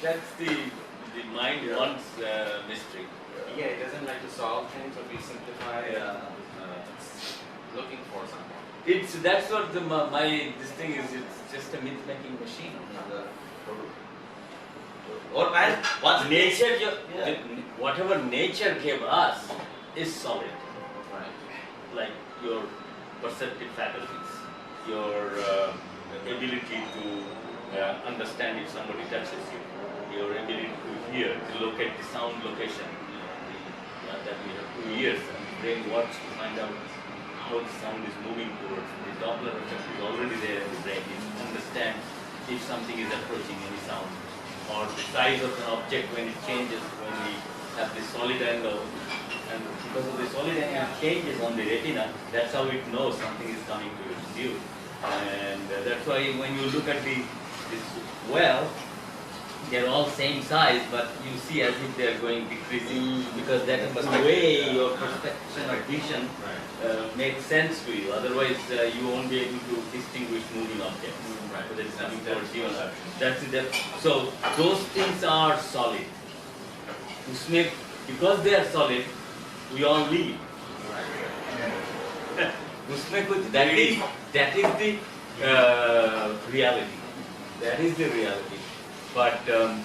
That's the mind wants mystery. Yeah, it doesn't like to solve things or be simplified. It's looking for something. That's what my this thing is. It's just a myth-making machine. Or man, once Nature, whatever nature gave us is solid. Right. Like your perceptive faculties, your ability to understand if somebody touches you, your ability to hear, to locate the sound location. That we have 2 years and the brain works to find out how the sound is moving towards. The Doppler effect is already there in the brain. It understands if something is approaching any sound, or the size of an object when it changes, when we have the solid angle, and because of the solid angle changes on the retina, that's how it knows something is coming to its view. And that's why when you look at this well, they're all same size, but you see as if they're going decreasing, because that is the way your perception of vision makes sense to you. Otherwise, you won't be able to distinguish moving objects. Right. Whether it's coming towards you or not. That's it. So those things are solid. Because they are solid, we all live. That is the reality. That is the reality. But the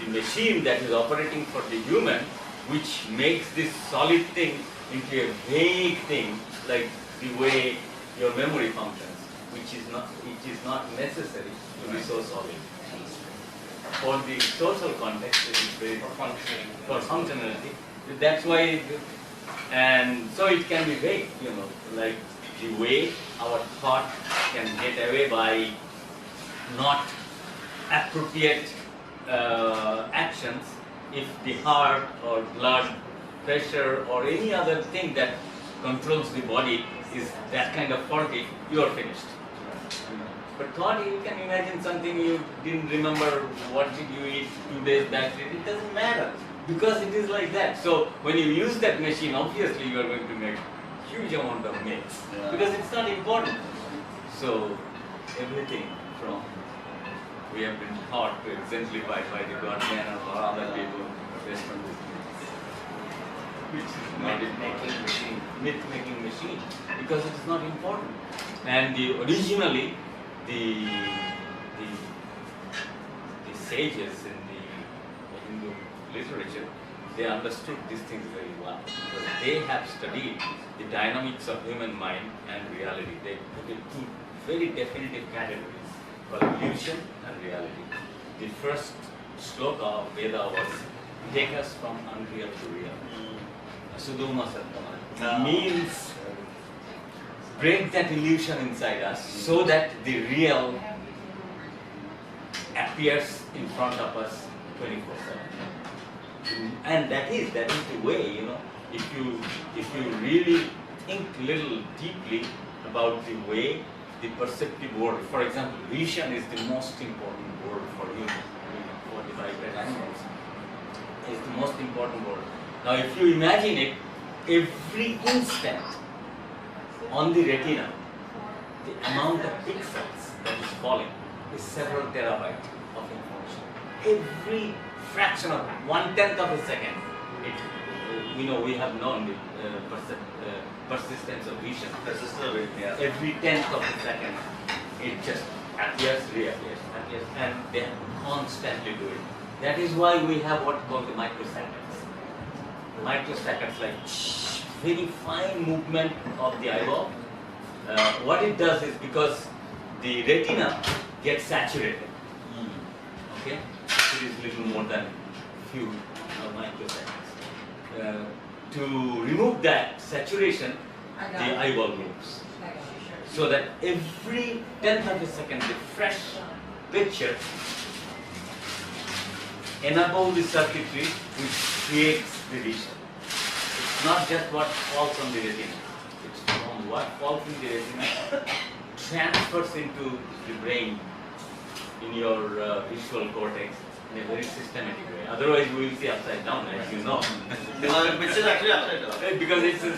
machine that is operating for the human, which makes this solid thing into a vague thing, like the way your memory functions, which is not necessary to be so solid. For the social context, it is very for functionality. That's why, and so it can be vague, like the way our thought can get away by not appropriate actions. If the heart or blood pressure or any other thing that controls the body is that kind of faulty, you are finished. But thought, you can imagine something you didn't remember, what did you eat 2 days back, it doesn't matter, because it is like that. So when you use that machine, obviously you are going to make huge amount of myths, because it's not important. So everything from we have been taught to exemplify by the Godman or other people based on this which is not a myth-making machine, because it is not important. And originally the sages in the Hindu literature, they understood these things very well, because they have studied the dynamics of human mind and reality. They put it two very definitive categories called illusion and reality. The first sloka of Veda was, take us from unreal to real. Suduma Sattama means break that illusion inside us so that the real appears in front of us 24/7. And that is the way, if you really think little deeply about the way the perceptive world, for example, vision is the most important word for human, for the biped animals, is the most important word. Now if you imagine it, every instant on the retina, the amount of pixels that is falling is several terabytes of information. Every fraction of 1/10 of a second, we have known the persistence of vision. Every 10th of a second, it just appears, reappears, appears, and they constantly do it. That is why we have what we call the microseconds. Microseconds, like very fine movement of the eyeball. What it does is, because the retina gets saturated, okay, it is little more than few microseconds. To remove that saturation, the eyeball moves, so that every 10th of a second, the fresh picture enable the circuitry which creates the vision. It's not just what falls on the retina. It's from what falls in the retina transfers into the brain in your visual cortex in a very systematic way. Otherwise, we will see upside down, as you know. Which is actually upside down. Because it's a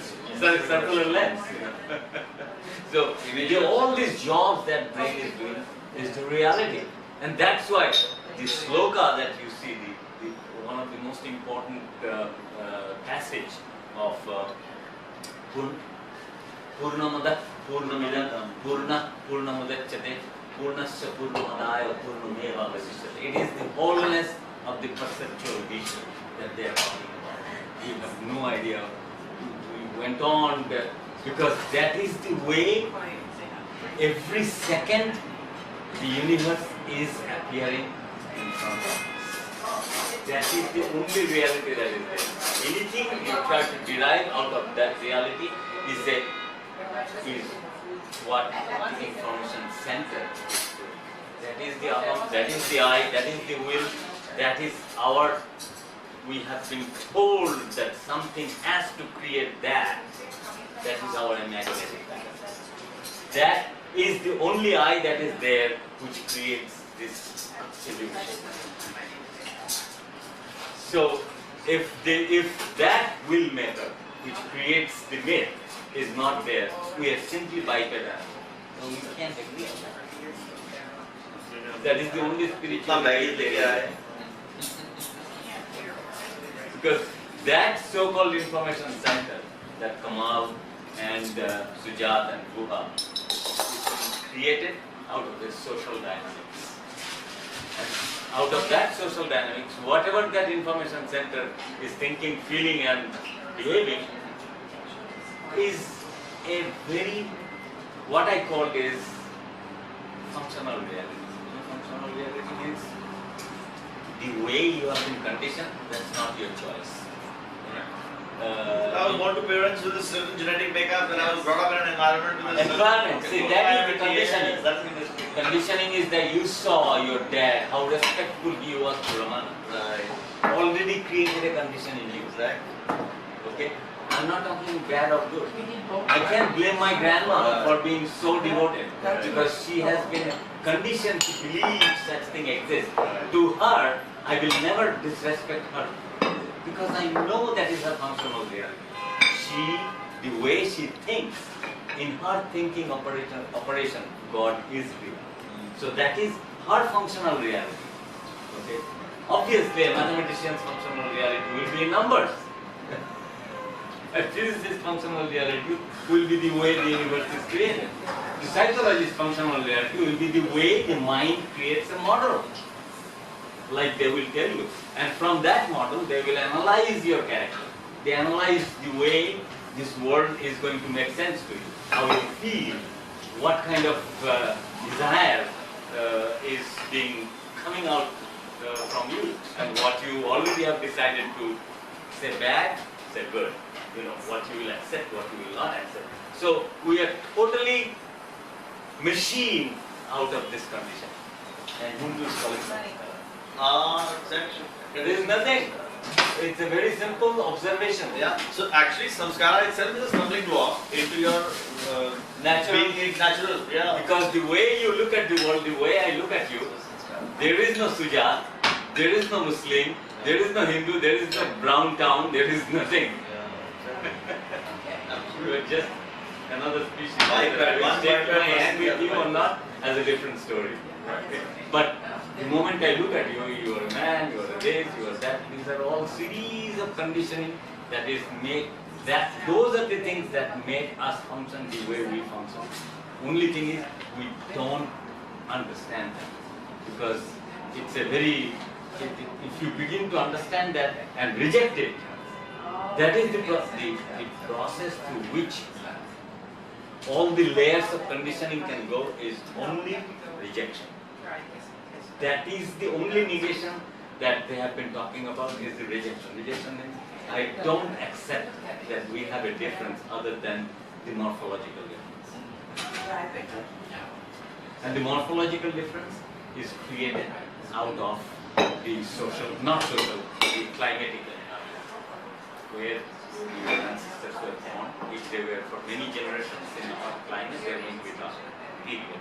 circular lens. So all these jobs that brain is doing is the reality. And that's why the sloka that you see, one of the most important passage of Purnamada, Purnamidam, Purnamudachyate, Purnasya Purnamadaya, Purnameva Vasishyate. It is the wholeness of the perceptual vision that they are talking about. You have no idea. We went on because that is the way every second the universe is appearing in front of us. That is the only reality that is there. Anything you try to derive out of that reality is what the information center is doing. That is the aham, that is the I, that is the will, that is our. We have been told that something has to create that. That is our imagination. That is the only I that is there which creates this illusion. So, if that will matter, which creates the myth, is not there, we are simply bipedal. So we can't agree on that. That is the only spirituality there is. Because that so-called information center, that Kamal and Sujat and Guha, is created out of this social dynamics. And out of that social dynamics, whatever that information center is thinking, feeling and behaving is a very, what I call is functional reality. Functional reality means the way you have been conditioned, that's not your choice. I was born to parents with a certain genetic makeup, and I was brought up in an environment with a certain environment. See, that is the conditioning. Yes, that's the Conditioning is that you saw your dad, how respectful he was to Ramana. Right. Already created a condition in you. Right. Okay? I'm not talking bad or good. I can't blame my grandma for being so devoted because she has been conditioned to believe such thing exists. To her, I will never disrespect her because I know that is her functional reality. The way she thinks, in her thinking operation, God is real. So that is her functional reality. Okay? Obviously, a mathematician's functional reality will be in numbers. A physicist's functional reality will be the way the universe is created. The psychologist's functional reality will be the way the mind creates a model, like they will tell you. And from that model, they will analyze your character. They analyze the way this world is going to make sense to you, how you feel, what kind of desire is coming out from you, and what you already have decided to say bad, say good. You know, what you will accept, what you will not accept. So we are totally machined out of this condition. And Hindus call it samskara. It is nothing. It's a very simple observation. Yeah. So actually, samskara itself is a stumbling block into your Natural. being natural. Yeah. Because the way you look at the world, the way I look at you, there is no Sujat, there is no Muslim, there is no Hindu, there is no brown town, there is nothing. You are just another species. Whether I will shake my hand with you or not, as a different story. But the moment I look at you, you are a man, you are a this, you are that. These are all series of conditioning that is those are the things that make us function the way we function. Only thing is we don't understand them because it's a very. If you begin to understand that and reject it, that is the process through which all the layers of conditioning can go is only rejection. That is the only negation that they have been talking about is the rejection. Rejection means I don't accept that we have a difference other than the morphological difference. And the morphological difference is created out of the social, not social, the climatic where the ancestors were born, if they were for many generations in a hot climate, they are going to be lost people.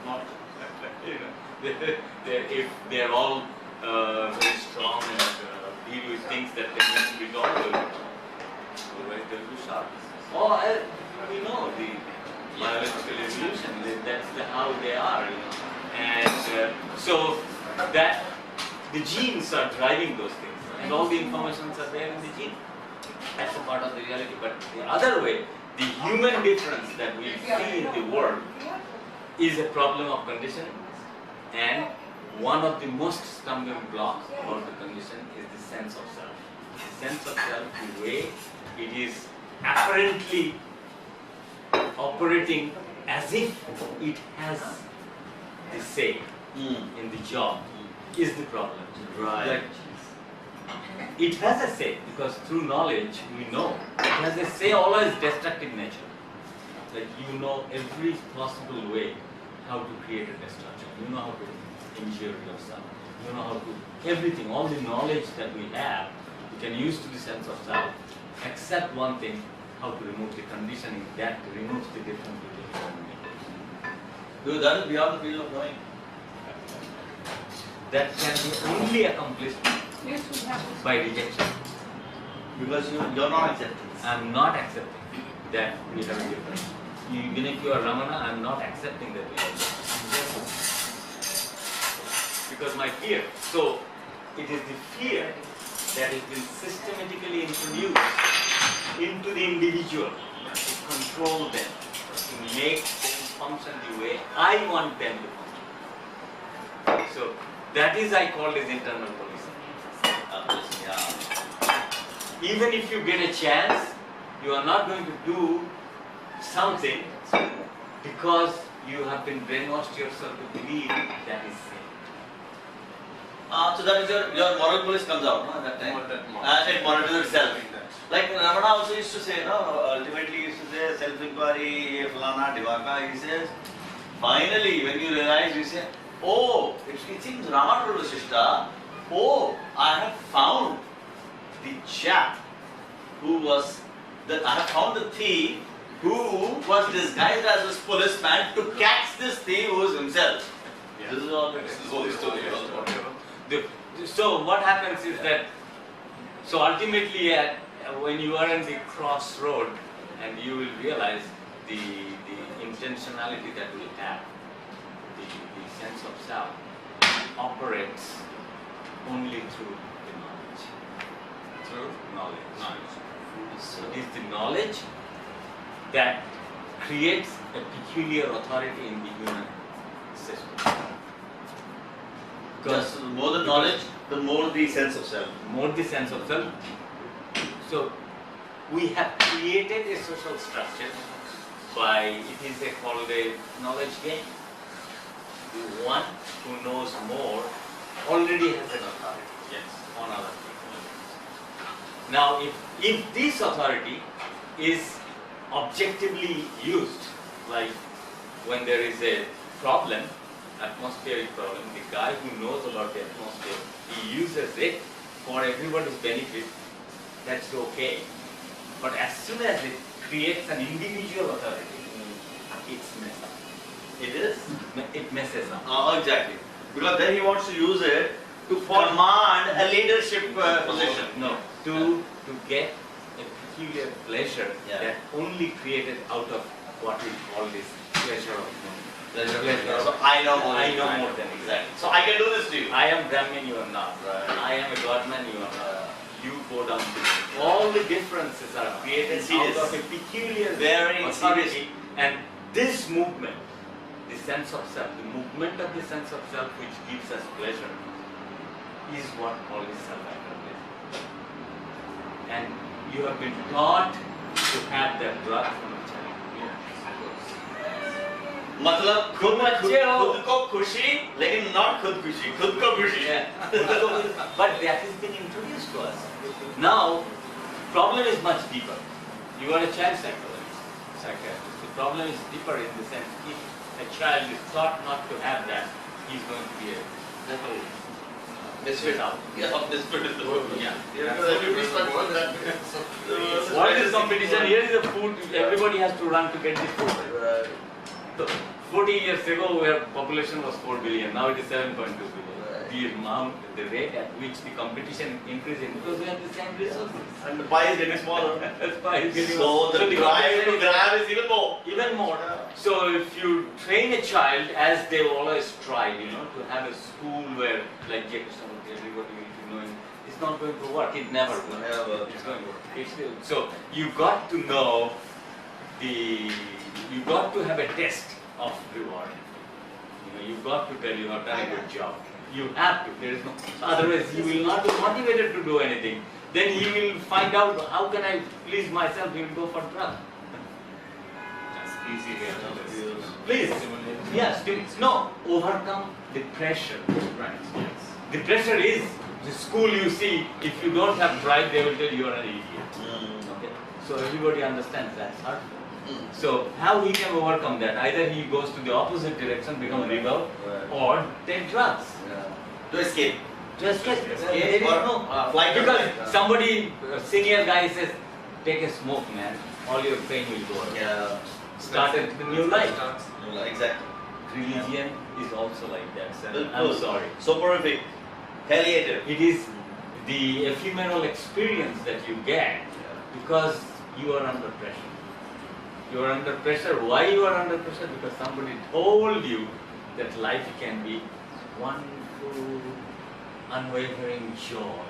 Not, if they are all very strong and deal with things that they need to be done, otherwise they will be sharp. We know the biological evolution, that's how they are. And so that the genes are driving those things, and all the informations are there in the gene. That's a part of the reality. But the other way, the human difference that we see in the world is a problem of conditioning, and one of the most stumbling blocks about the condition is the sense of self. The sense of self, the way it is apparently operating as if it has the say in the job is the problem. Right. That it has a say because through knowledge we know it has a say always destructive nature. That you know every possible way how to create a destruction. You know how to injure yourself. You know how to everything, all the knowledge that we have, we can use to the sense of self, except one thing, how to remove the conditioning that removes the difference between human beings. Because that is beyond the field of knowing. That can be only accomplished by rejection. Because you're not accepting. I'm not accepting that we have a difference. Even if you are Ramana, I'm not accepting that we have a difference. Because my fear. So it is the fear that has been systematically introduced into the individual to control them, to make them function the way I want them to function. So that is I call as internal policing. Even if you get a chance, you are not going to do something because you have been brainwashed yourself to believe that is sin. So that is your moral police comes out, no, at that time. And it monitors itself. Like Ramana also used to say, no, ultimately he used to say self-inquiry, Falana, Divaka, he says, finally when you realize, you say, oh, it seems Rama told Vasishtha, oh, I have found the chap who was, I have found the thief who was disguised as a policeman to catch this thief who is himself. Yeah. This is all This is all the story. So what happens is that, so ultimately when you are in the crossroad and you will realize the intentionality that we have, the sense of self operates only through the knowledge. Through knowledge. So it is the knowledge that creates a peculiar authority in the human system. Just more the knowledge, the more the sense of self. More the sense of self. So we have created a social structure by, it is called a knowledge game. The one who knows more already has an authority on other people. Now if this authority is objectively used, like when there is a problem, atmospheric problem, the guy who knows about the atmosphere, he uses it for everybody's benefit, that's okay. But as soon as it creates an individual authority, it's messed up. It is? It messes up. Exactly. Because then he wants to use it to command a leadership position. No, to get a peculiar pleasure that only created out of what we call this pleasure of knowing. So I know more. I know more than Exactly. So I can do this to you. I am Brahmin, you are not. Right. I am a Godman, you are not. You go down to all the differences are created out of a peculiar Very authority, and this movement, the sense of self, the movement of the sense of self which gives us pleasure, is what all is self-actualization. And you have been taught to have that drug from a child. मतलब खुद को खुशी लेकिन not खुद को खुशी. But that has been introduced to us. Now, problem is much deeper. You are a child psychiatrist. The problem is deeper in the sense if a child is taught not to have that, he is going to be a total misfit out. Misfit is the word. What is competition? Here is the food. Everybody has to run to get the food. So, 40 years ago, where population was 4 billion. Now it is 7.2 billion. the amount, the rate at which the competition increasing because we have the same resources. And the pie is getting smaller. That's why it's getting So the drive to grab is even more. even more. So if you train a child as they always tried, to have a school where like Jefferson, everybody will be knowing, it's not going to work. It never will. Never. It's going to work. So you got to know you got to have a test of reward. You've got to tell you have done a good job. You have to. There is no. Otherwise, you will not be motivated to do anything. Then he will find out how can I please myself. He will go for drugs. That's easy way to do this. Please. Yes. No. Overcome the pressure. Right, yes. The pressure is the school you see. If you don't have pride, they will tell you are an idiot. Okay. So everybody understands that's hurtful. So how he can overcome that? Either he goes to the opposite direction, become a rebel, or take drugs. To escape. To escape. Escape or flight. Because somebody, senior guy says, take a smoke, man. All your pain will go away. Yeah. Start a new life. Exactly. Religion is also like that. Sir. Cool. I'm sorry. Soporific. Palliative. It is the ephemeral experience that you get because you are under pressure. You are under pressure. Why you are under pressure? Because somebody told you that life can be wonderful, unwavering joy.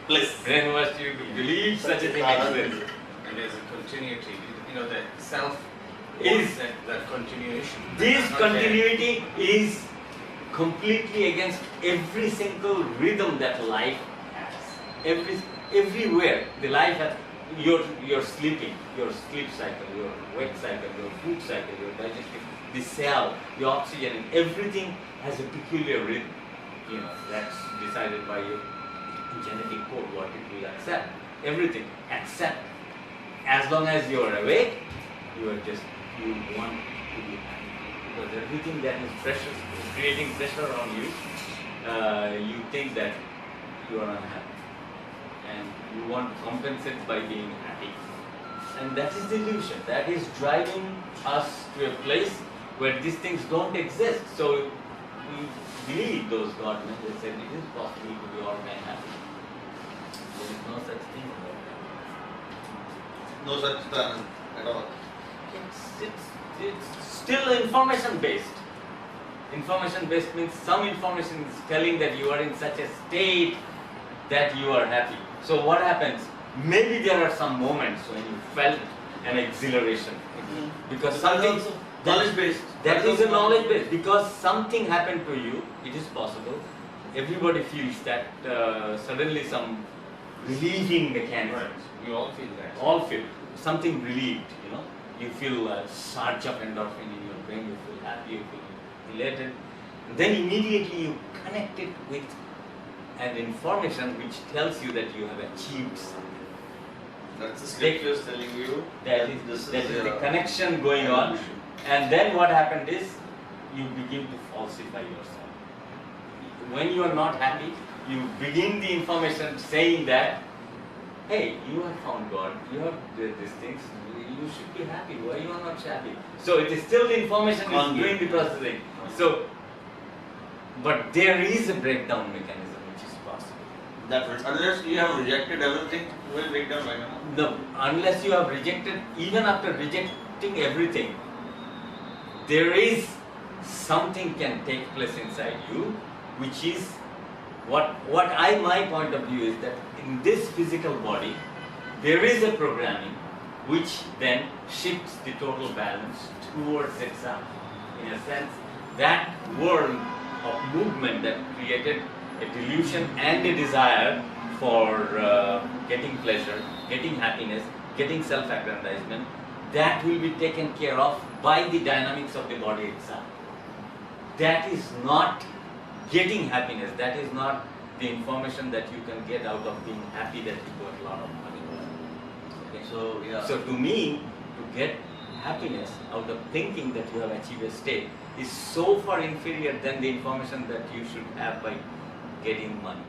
Bliss. Brainwashed you to believe such a thing exists. And there's a continuity. The self Is that continuation. this Not continuity is completely against every single rhythm that life has. Everywhere the life has. Your sleeping, your sleep cycle, your wake cycle, your food cycle, your digestive, the cell, the oxygen, everything has a peculiar rhythm. That's decided by your genetic code, what it will accept. Everything, accept. As long as you are awake, you want to be happy. Because everything that is pressure, creating pressure on you, you think that you are unhappy. And you want to compensate by being happy. And that is the illusion. That is driving us to a place where these things don't exist. So we believe those godmen. They said it is possible to be all men happy. There is no such thing about that. No such thing at all. It's still information based. Information based means some information is telling that you are in such a state that you are happy. So what happens? Maybe there are some moments when you felt an exhilaration because something knowledge based. That is a knowledge based because something happened to you. It is possible. Everybody feels that suddenly some relieving mechanism. Right. We all feel that. All feel something relieved. You feel a surge of endorphin in your brain. You feel happy. You feel elated. And then immediately you connect it with an information which tells you that you have achieved something. That's the scriptures telling you That is the connection going on. And then what happened is you begin to falsify yourself. When you are not happy, you begin the information saying that, hey, you have found God, you have these things, you should be happy. Why you are not happy? So it is still the information is doing the processing. So, but there is a breakdown mechanism. that unless you have rejected everything, you will break down right now. No, unless you have rejected, even after rejecting everything, there is something can take place inside you, which is my point of view is that in this physical body, there is a programming which then shifts the total balance towards itself. In a sense, that world of movement that created a delusion and a desire for getting pleasure, getting happiness, getting self-aggrandizement, that will be taken care of by the dynamics of the body itself. That is not getting happiness, that is not the information that you can get out of being happy that you got a lot of money. Okay? So to me, to get happiness out of thinking that you have achieved a state is so far inferior than the information that you should have by getting money.